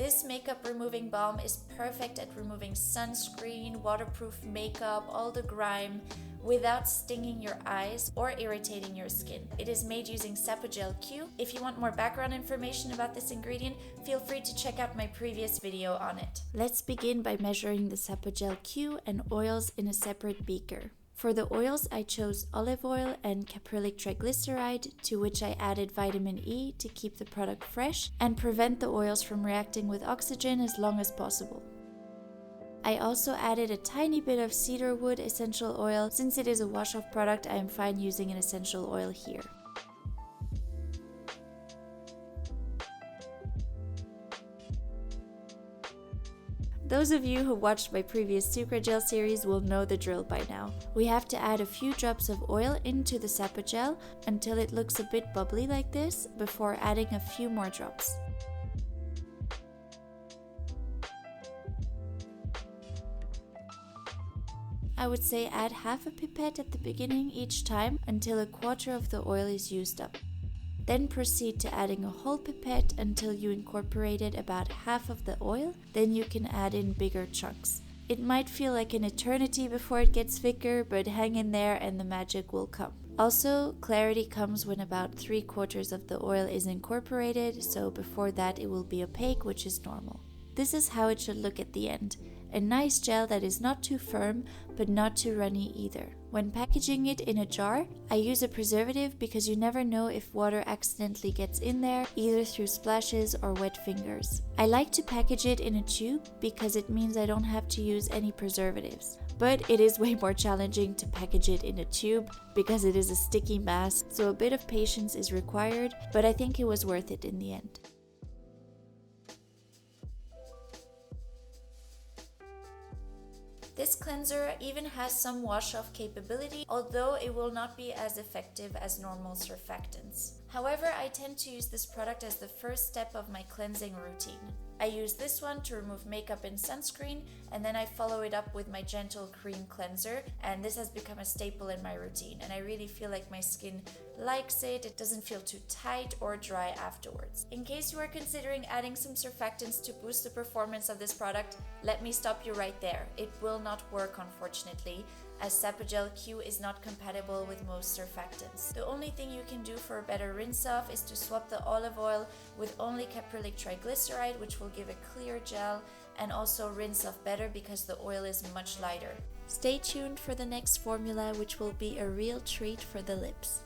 This makeup removing balm is perfect at removing sunscreen, waterproof makeup, all the grime, without stinging your eyes or irritating your skin. It is made using Sapogel Q. If you want more background information about this ingredient, feel free to check out my previous video on it. Let's begin by measuring the Sapogel Q and oils in a separate beaker. For the oils, I chose olive oil and caprylic triglyceride, to which I added vitamin E to keep the product fresh and prevent the oils from reacting with oxygen as long as possible. I also added a tiny bit of cedarwood essential oil. Since it is a wash-off product, I am fine using an essential oil here. Those of you who watched my previous Sucragel series will know the drill by now. We have to add a few drops of oil into the Sapogel until it looks a bit bubbly like this, before adding a few more drops. I would say add half a pipette at the beginning each time until a quarter of the oil is used up. Then proceed to adding a whole pipette until you incorporated about half of the oil, then you can add in bigger chunks. It might feel like an eternity before it gets thicker, but hang in there and the magic will come. Also, clarity comes when about 3/4 of the oil is incorporated, so before that it will be opaque, which is normal. This is how it should look at the end. A nice gel that is not too firm, but not too runny either. When packaging it in a jar, I use a preservative because you never know if water accidentally gets in there, either through splashes or wet fingers. I like to package it in a tube because it means I don't have to use any preservatives. But it is way more challenging to package it in a tube because it is a sticky mass, so a bit of patience is required, but I think it was worth it in the end. This cleanser even has some wash-off capability, although it will not be as effective as normal surfactants. However, I tend to use this product as the first step of my cleansing routine. I use this one to remove makeup and sunscreen, and then I follow it up with my gentle cream cleanser, and this has become a staple in my routine, and I really feel like my skin likes it. It doesn't feel too tight or dry afterwards. In case you are considering adding some surfactants to boost the performance of this product, let me stop you right there. It will not work, unfortunately, as Sapogel Q is not compatible with most surfactants. The only thing you can do for a better rinse off is to swap the olive oil with only caprylic triglyceride, which will give a clear gel, and also rinse off better because the oil is much lighter. Stay tuned for the next formula, which will be a real treat for the lips.